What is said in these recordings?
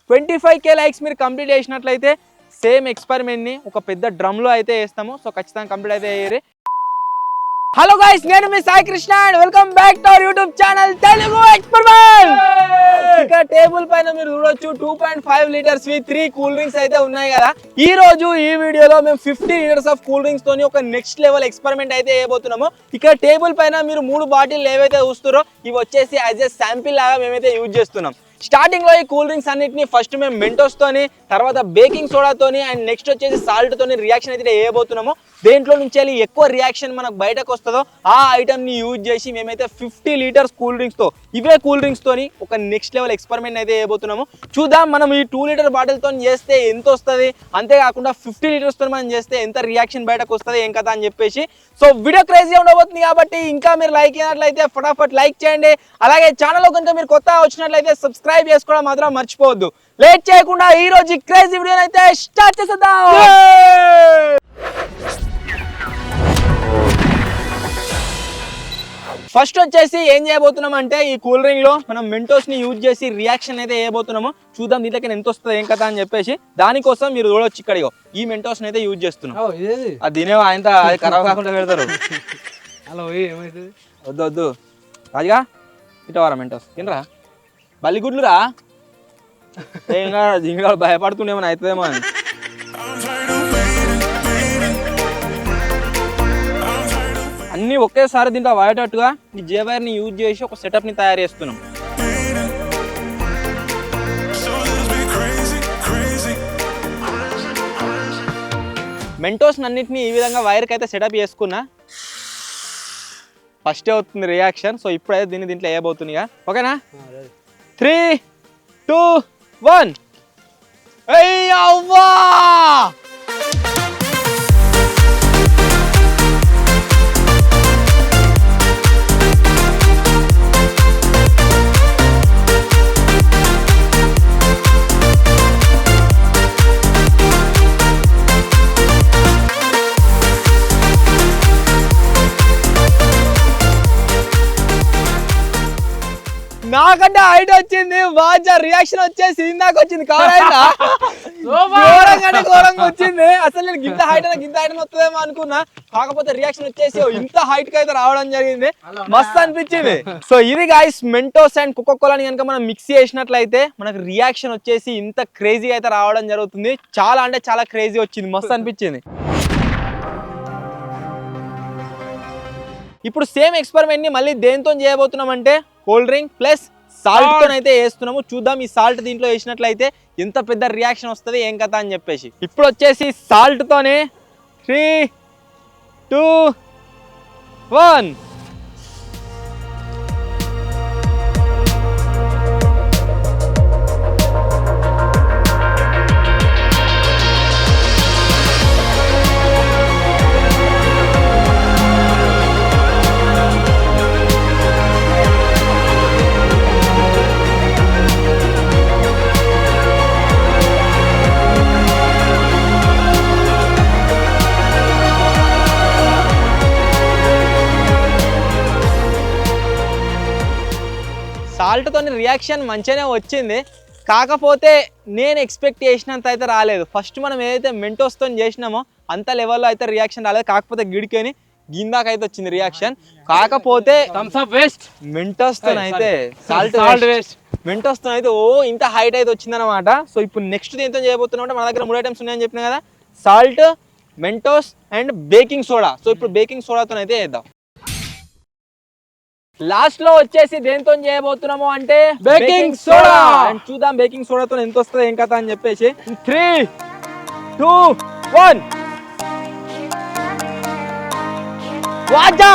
25K likes మీరు complete చేసినట్లయితే same ఎక్స్పెరిమెంట్ని ఒక పెద్ద డ్రమ్లో అయితే వేస్తాము. సో ఖచ్చితంగా కంప్లీట్ అయితే అయ్యారు. హలో గైస్, నేను మీ Sai Krishna and welcome back to our YouTube channel Telugu experiment. ఇక్కడ టేబుల్ పైన మీరు చూడొచ్చు 2.5 లీటర్స్ 3 కూల్ డ్రింక్స్ అయితే ఉన్నాయి కదా. ఈ రోజు ఈ వీడియోలో మేము 50 లీటర్స్ ఆఫ్ కూల్ డ్రింక్స్ తోని ఒక నెక్స్ట్ లెవెల్ ఎక్స్పెరిమెంట్ అయితే చేయబోతున్నాము. ఇక్కడ టేబుల్ పైన మీరు 3 బాటిల్ ఏవైతే చూస్తారో ఇవి వచ్చేసి యాజ్ ఎ శాంపిల్ లాగా మేమైతే యూజ్ చేస్తున్నాం. స్టార్టింగ్ లో ఈ కూల్ డ్రింక్స్ అన్నిటిని ఫస్ట్ మేము మెంటోస్ తోని, తర్వాత బేకింగ్ సోడాతోని అండ్ నెక్స్ట్ వచ్చేసి సాల్ట్ తోని రియాక్షన్ అయితే చేయబోతున్నాము. దేంట్లో నుంచి ఎక్కువ రియాక్షన్ మనకు బయటకు వస్తుందో ఆ ఐటమ్ ని యూజ్ చేసి మేమైతే 50 లీటర్స్ కూల్ డ్రింక్స్ తో, ఇవే కూల్ డ్రింక్స్ తోని ఒక నెక్స్ట్ లెవెల్ ఎక్స్పెరిమెంట్ అయితే చేయబోతున్నాము. చూద్దాం మనం ఈ 2 లీటర్ బాటిల్ తో చేస్తే ఎంత వస్తుంది, అంతేకాకుండా 50 లీటర్స్ తో మనం చేస్తే ఎంత రియాక్షన్ బయటకు వస్తుంది ఏం కదా అని చెప్పేసి. సో వీడియో క్రేజీ ఉండబోతుంది కాబట్టి ఇంకా మీరు లైక్ అయినట్లయితే ఫటాఫట్ లైక్ చేయండి. అలాగే ఛానల్లో కనుక మీరు కొత్తగా వచ్చినట్లయితే సబ్స్క్రైబ్ చేసుకోవడం మాత్రం మర్చిపోవద్దు. లేట్ చేయకుండా ఈ రోజు క్రేజీ వీడియోని అయితే స్టార్ట్ చేసేద్దాం. ఫస్ట్ వచ్చేసి ఏం చేయబోతున్నాం అంటే ఈ కూల్ డ్రింక్ లో మనం మెంటోస్ ని యూజ్ చేసి రియాక్షన్ అయితే చేయబోతున్నాము. చూద్దాం దీంట్లోకి ఎంత వస్తుంది ఏం కదా అని చెప్పేసి. దానికోసం మీరు చూడొచ్చు ఇక్కడ ఈ మెంటోస్ ని అయితే యూజ్ చేస్తున్నాం. అది తినే ఆయన అది ఖరాబ్ కాకుండా పెడతారు. వద్దు వద్దు రాజుగా ఇటవారా మెంటోస్ తినరా బల్లిగుడ్లురా. ఇంకా భయపడుతుండేమని అవుతుందేమో అని. అన్నీ ఒకేసారి దీంట్లో వాడేటట్టుగా ఈ జేవైర్ని యూజ్ చేసి ఒక సెటప్ని తయారు చేస్తున్నాం. మెంటోస్ అన్నిటిని ఈ విధంగా వైర్కి అయితే సెటప్ చేసుకున్నా. ఫస్టే అవుతుంది రియాక్షన్. సో ఇప్పుడైతే దీంట్లో వేయబోతుంది. ఓకేనా? 3, 2, 1. అవ్వా నాకంటే హైట్ వచ్చింది. వాచ్ రియాక్షన్ వచ్చేసి ఇందాక వచ్చింది ఘోరంగా వచ్చింది. అసలు నేను గింత హైట్ వస్తుందేమో అనుకున్నా. కాకపోతే రియాక్షన్ వచ్చేసి ఇంత హైట్ కి అయితే రావడం జరిగింది. మస్తు అనిపించింది. సో ఇది గైస్ మెంటోస్ అండ్ కోకోకోలాని కనుక మనం మిక్స్ చేసినట్లయితే మనకు రియాక్షన్ వచ్చేసి ఇంత క్రేజీ అయితే రావడం జరుగుతుంది. చాలా అంటే చాలా క్రేజీ వచ్చింది. మస్తు అనిపించింది. ఇప్పుడు సేమ్ ఎక్స్పెరిమెంట్ ని మళ్ళీ దేంతో చేయబోతున్నాం అంటే కూల్ డ్రింక్ ప్లస్ సాల్ట్ తో అయితే వేస్తున్నాము. చూద్దాం ఈ సాల్ట్ దీంట్లో వేసినట్లయితే ఎంత పెద్ద రియాక్షన్ వస్తుంది ఏం కథ అని చెప్పేసి. ఇప్పుడు వచ్చేసి సాల్ట్ తోనే 3, 2, 1. సాల్ట్ తోని రియాక్షన్ మంచిగానే వచ్చింది. కాకపోతే నేను ఎక్స్పెక్ట్ చేసినంత అయితే రాలేదు. ఫస్ట్ మనం ఏదైతే మెంటోస్ తో చేసినామో అంత లెవెల్లో అయితే రియాక్షన్ రాలేదు. కాకపోతే గిడికేని గిందాక అయితే వచ్చింది రియాక్షన్. కాకపోతే మెంటోస్ తో అయితే మెంటోస్ తో అయితే ఇంత హైట్ అయితే వచ్చింది అనమాట. సో ఇప్పుడు నెక్స్ట్ దేంతో చేయబోతున్నాం. మన దగ్గర 3 ఐటమ్స్ ఉన్నాయని చెప్పిన కదా, salt, Mentos and baking soda. So ఇప్పుడు బేకింగ్ సోడాతో అయితే వేద్దాం. లాస్ట్ లో వచ్చేసి దేంతో చేయబోతున్నాము అంటే బేకింగ్ సోడా. అండ్ చూద్దాం బేకింగ్ సోడాతో ఎంత వస్తుంది ఏం కథ అని చెప్పేసి. 3, 2, 1. వాజా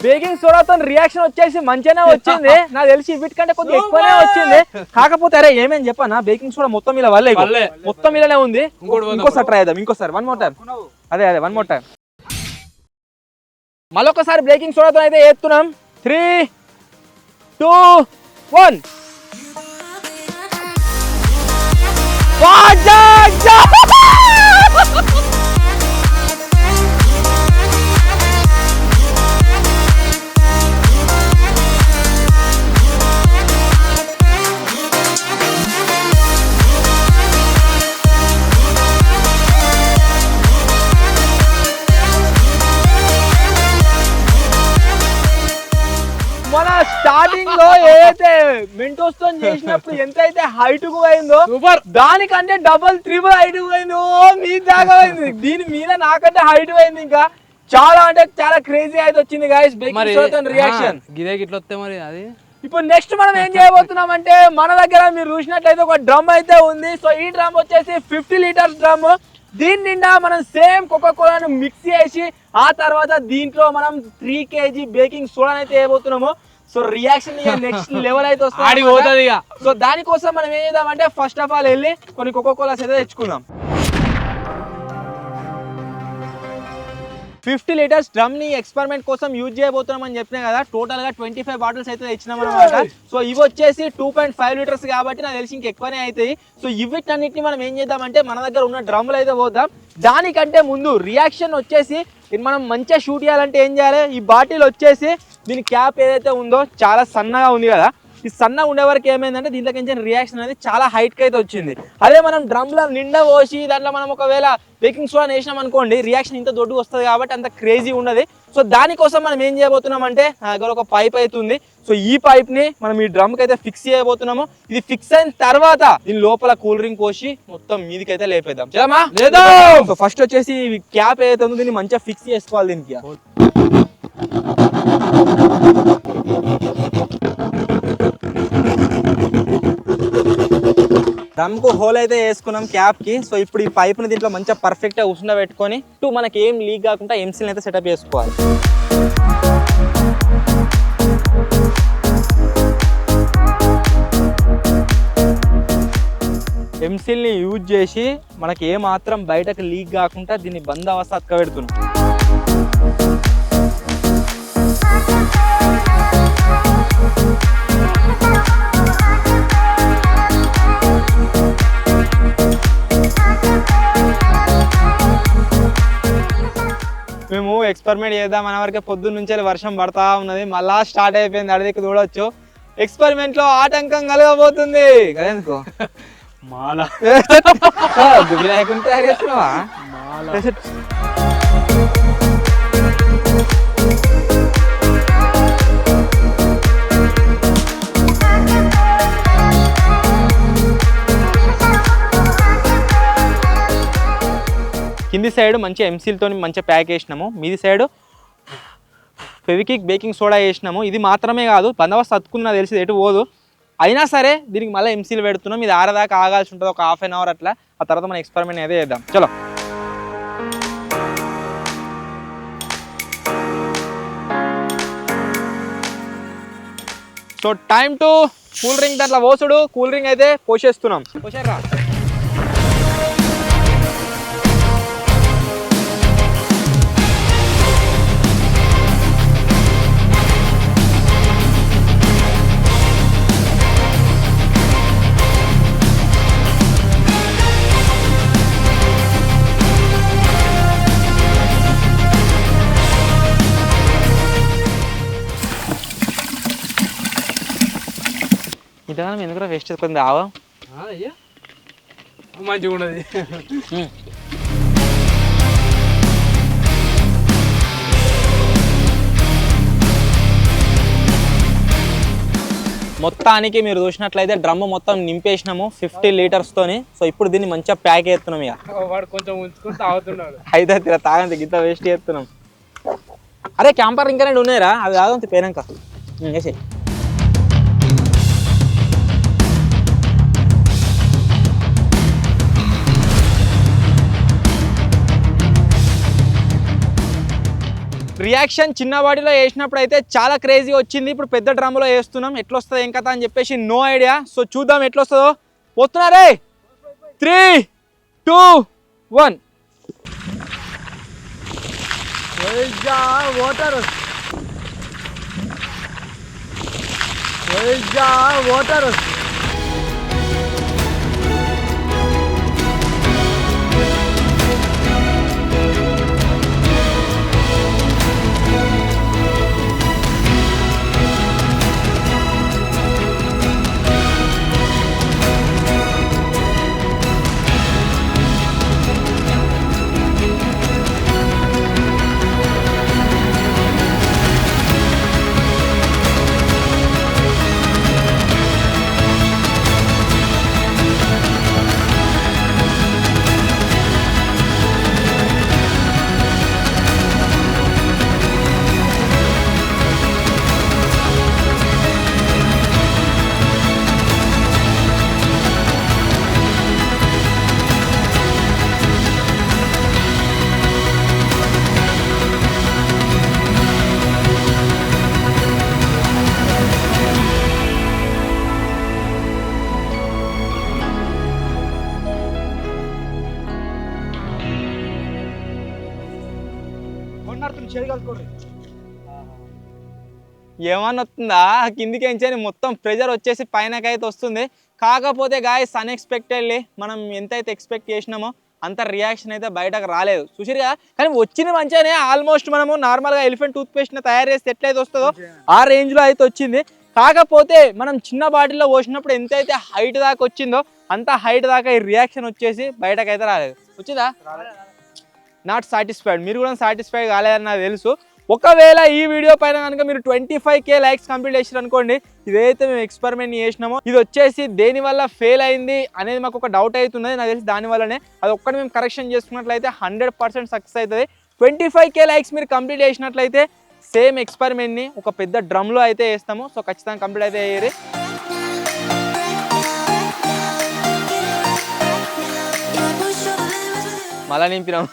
బేకింగ్ సోడాతో రియాక్షన్ వచ్చేసి మంచిగానే వచ్చింది. నాకు తెలిసి వీటికంటే కొద్దిగా ఎక్కువనే వచ్చింది. కాకపోతే అరే ఏమేమి చెప్పానా, బేకింగ్ సోడా మొత్తం ఇలా వల్లే మొత్తం ఇలానే ఉంది. ఇంకోసారి ట్రై చేద్దాం, ఇంకోసారి వన్ మోర్ టైం. అదే వన్ మోర్ టైం. మళ్ళొకసారి బేకింగ్ సోడాతో అయితే వేస్తున్నాం. 3, 2, 1. మన స్టార్టింగ్ లో ఏదైతే మెంటోస్ తో చేసినప్పుడు ఎంత అయితే హైట్ కు పోయిందో దానికంటే డబల్ ట్రిపుల్ హైట్ కు పోయింది. మీ దాకా పోయింది. దీని మీద నాకంటే హైట్ పోయింది. ఇంకా చాలా అంటే చాలా క్రేజీ అయితే వచ్చింది గైస్ బేకింగ్ సోడా రియాక్షన్. మరి అది ఇప్పుడు నెక్స్ట్ మనం ఏం చేయబోతున్నాం అంటే, మన దగ్గర మీరు చూసినట్లయితే ఒక డ్రమ్ అయితే ఉంది. సో ఈ డ్రమ్ వచ్చేసి 50 లీటర్స్ డ్రమ్. దీని నిండా మనం సేమ్ కోకోకోలాను మిక్స్ చేసి ఆ తర్వాత దీంట్లో మనం 3 kg బేకింగ్ సోడా అయితే వేయబోతున్నాము. సో రియాక్షన్ నెక్స్ట్ లెవెల్ అయితే వస్తుంది. సో దానికోసం మనం ఏం చేద్దామంటే ఫస్ట్ ఆఫ్ ఆల్ వెళ్ళి కొన్ని కోకోకోలాస్ అయితే తెచ్చుకుందాం. 50 లీటర్స్ డ్రమ్ ని ఎక్స్పెరిమెంట్ కోసం యూజ్ చేయబోతున్నాం అని చెప్పినా కదా. టోటల్ గా 25 బాటిల్స్ అయితే తెచ్చినాం అనమాట. సో ఇవి వచ్చేసి 2.5 లీటర్స్ కాబట్టి నాకు తెలిసి ఇంకెక్కువనే అవుతాయి. సో వీటన్నిటిని మనం ఏం చేద్దామంటే మన దగ్గర ఉన్న డ్రమ్లు అయితే పోద్దాం. దానికంటే ముందు రియాక్షన్ వచ్చేసి మనం మంచిగా షూట్ చేయాలంటే ఏం చేయాలి, ఈ బాటిల్ వచ్చేసి దీని క్యాప్ ఏదైతే ఉందో చాలా సన్నగా ఉంది కదా. ఈ సన్నగా ఉండే వరకు ఏమైందంటే దీంట్లోకి రియాక్షన్ అనేది చాలా హైట్కి అయితే వచ్చింది. అదే మనం డ్రమ్లో నిండా పోసి దాంట్లో మనం ఒకవేళ బేకింగ్ సోడా వేసినాం అనుకోండి, రియాక్షన్ ఇంత దొడ్డు వస్తుంది కాబట్టి అంత క్రేజీ ఉన్నది. సో దానికోసం మనం ఏం చేయబోతున్నాం అంటే నా దగ్గర ఒక పైప్ అవుతుంది. సో ఈ పైప్ ని మనం ఈ డ్రమ్ కి అయితే ఫిక్స్ చేయబోతున్నాము. ఇది ఫిక్స్ అయిన తర్వాత దీని లోపల కూల్ డ్రింక్ పోసి మొత్తం మీదికి అయితే లేపేద్దాం. చలమా లేదా? సో ఫస్ట్ వచ్చేసి క్యాప్ ఏదైతే ఉందో దీన్ని మంచిగా ఫిక్స్ చేసుకోవాలి దీనికి. డ్రమ్ కు హోల్ అయితే వేసుకున్నాం క్యాప్ కి. సో ఇప్పుడు ఈ పైప్ ని దీంట్లో మంచిగా పర్ఫెక్ట్ గా ఉష్ణ పెట్టుకొని మనకి ఏం లీక్ కాకుండా ఎంసీల్ అయితే సెటప్ చేసుకోవాలి. ఎంసీల్ ని యూజ్ చేసి మనకి ఏ మాత్రం బయటకు లీక్ కాకుండా దీన్ని బంద్ అవస్థ అతకబెడుతున్నాం. మేము ఎక్స్పెరిమెంట్ చేద్దాం అనే వరకే పొద్దున్న నుంచి వర్షం పడతా ఉన్నది. మళ్ళా స్టార్ట్ అయిపోయింది. అడిగి చూడొచ్చు ఎక్స్పెరిమెంట్ లో ఆటంకం కలగబోతుంది. కదేందుకో మాల కింది సైడ్ మంచిగా ఎంసీల్తో మంచిగా ప్యాక్ చేసినాము. మీది సైడ్ ఫెవికిక్ బేకింగ్ సోడా వేసినాము. ఇది మాత్రమే కాదు, బందోబస్తు అతుకున్నా తెలిసి ఎటు పోదు. అయినా సరే దీనికి మళ్ళీ ఎంసీల్ పెడుతున్నాం. ఇది ఆరదాకా ఆగాల్సి ఉంటుంది, ఒక ½ అవర్ అట్లా. ఆ తర్వాత మనం ఎక్స్పెరిమెంట్ అయితే చేద్దాం. చలో. So time to cool drink దాంట్లో పోసుడు. కూల్ డ్రింక్ అయితే పోసేస్తున్నాం. పోసారా? ఇంతగానం ఎందుకు వేస్ట్ చేసుకుంది ఆవా మంచిగా ఉన్నది. మొత్తానికి మీరు చూసినట్లయితే డ్రమ్ మొత్తం నింపేసినాము 50 లీటర్స్ తోని. సో ఇప్పుడు దీన్ని మంచిగా ప్యాక్ చేస్తున్నాం. ఇక వాడు కొంచెం ఉంచుకుని తాగుతున్నాడు. అయితే తాగంత గిత్త వేస్ట్ చేస్తున్నాం. అరే క్యాంపర్ ఇంకా రెండు ఉన్నాయరా, అవి కాదంత పేనాక వేసే. రియాక్షన్ చిన్న బాటిలో వేసినప్పుడు అయితే చాలా క్రేజీ వచ్చింది. ఇప్పుడు పెద్ద డ్రమ్లో వేస్తున్నాం. ఎట్లా వస్తుంది ఏం కథ అని చెప్పేసి నో ఐడియా. సో చూద్దాం ఎట్లా వస్తుందో. పోతున్నారే 3, 2, 1. వాటర్ వాటర్ ఏమన్నా వస్తుందా కిందికి ఎంచని మొత్తం ప్రెజర్ వచ్చేసి పైనకైతే వస్తుంది. కాకపోతే గాయస్ అన్ఎక్స్పెక్టెడ్లీ మనం ఎంతైతే ఎక్స్పెక్ట్ చేసినామో అంత రియాక్షన్ అయితే బయటకు రాలేదు చూసిరు కదా. కానీ వచ్చింది మంచిగానే. ఆల్మోస్ట్ మనము నార్మల్గా ఎలిఫెంట్ టూత్ పేస్ట్ని తయారు చేస్తే ఎట్లయితే వస్తుందో ఆ రేంజ్లో అయితే వచ్చింది. కాకపోతే మనం చిన్న బాటిల్లో పోసినప్పుడు ఎంతైతే హైట్ దాకా వచ్చిందో అంత హైట్ దాకా ఈ రియాక్షన్ వచ్చేసి బయటకైతే రాలేదు. వచ్చిందా? Not satisfied. మీరు కూడా సాటిస్ఫైడ్ కాలేదని నాకు తెలుసు. ఒకవేళ ఈ వీడియో పైన కనుక మీరు 25K లైక్స్ కంప్లీట్ చేసారు అనుకోండి, ఇదైతే మేము ఎక్స్పెరిమెంట్ చేసినామో ఇది వచ్చేసి దేని వల్ల ఫెయిల్ అయింది అనేది మాకు ఒక డౌట్ అవుతున్నది. నాకు తెలిసి దానివల్లనే అది ఒక్కటి మేము కరెక్షన్ చేసుకున్నట్లయితే 100% సక్సెస్ అవుతుంది. 25K లైక్స్ మీరు కంప్లీట్ చేసినట్లయితే సేమ్ ఎక్స్పెరిమెంట్ని ఒక పెద్ద డ్రమ్లో అయితే వేస్తాము. సో ఖచ్చితంగా కంప్లీట్ అయితే అయ్యేది. మళ్ళా నింపినాం.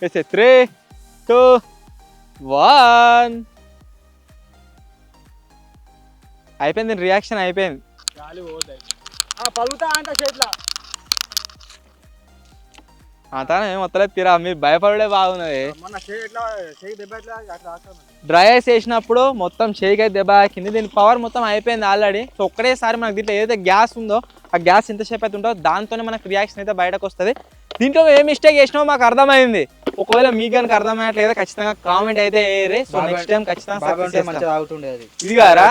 3, 2, 1 అయిపోయింది. రియాక్షన్ అయిపోయింది. తానే ఏం వస్తలేదు తీరా. మీరు భయపడే బాగున్నది. డ్రై ఐస్ వేసినప్పుడు మొత్తం షేక్ అయితే దెబ్బ కింద. దీని పవర్ మొత్తం అయిపోయింది ఆల్రెడీ. సో ఒక్కడేసారి మనకు దీంట్లో ఏదైతే గ్యాస్ ఉందో ఆ గ్యాస్ ఎంతసేపు అయితే ఉంటుందో దాంతోనే మనకు రియాక్షన్ అయితే బయటకు వస్తుంది. దీంట్లో ఏ మిస్టేక్ చేసినామో మాకు అర్థమైంది. ఒకవేళ మీకు కనుక అర్థమయ్యట్లేదు ఖచ్చితంగా కామెంట్ అయితే వేయరే. సో నెక్స్ట్ టైం ఖచ్చితంగా ఇది కారా.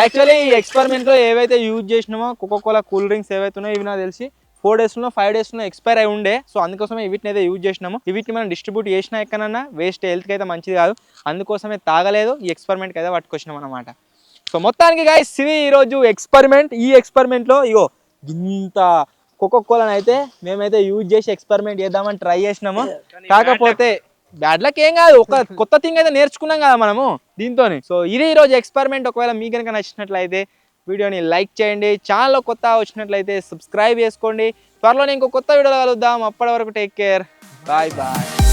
యాక్చువల్లీ ఈ ఎక్స్పెరిమెంట్ లో ఏవైతే యూజ్ చేసినామో కోకోకోలా కూల్ డ్రింక్స్ ఏవైతే ఉన్నాయో ఇవి నాకు తెలిసి 4 days 5 days ఎక్స్పైర్ అయి ఉండే. సో అందుకోసమే వీటిని అయితే యూజ్ చేసినాము. వీటిని మనం డిస్ట్రిబ్యూట్ చేసినా ఎక్కడన్నా వేస్ట్ హెల్త్కి అయితే మంచిది కాదు. అందుకోసమే తాగలేదు. ఈ ఎక్స్పెరిమెంట్కి అయితే పట్టుకొచ్చినాం అనమాట. సో మొత్తానికి గాయ్స్ ఇది ఈరోజు ఎక్స్పెరిమెంట్. ఈ ఎక్స్పెరిమెంట్లో ఇగో ఇంత కోకోకోలాని అయితే మేమైతే యూజ్ చేసి ఎక్స్పెరిమెంట్ చేద్దామని ట్రై చేసినాము. కాకపోతే బ్యాడ్ లక్ ఏం కాదు. ఒక కొత్త థింగ్ అయితే నేర్చుకున్నాం కదా మనము దీంతో. సో ఇది ఈరోజు ఎక్స్పెరిమెంట్. ఒకవేళ మీకు కనుక నచ్చినట్లయితే వీడియోని లైక్ చేయండి. ఛానల్లో కొత్త వచ్చినట్లయితే సబ్స్క్రైబ్ చేసుకోండి. త్వరలోనే ఇంకో కొత్త వీడియోలో కలుద్దాం. అప్పటి వరకు టేక్ కేర్. Bye bye.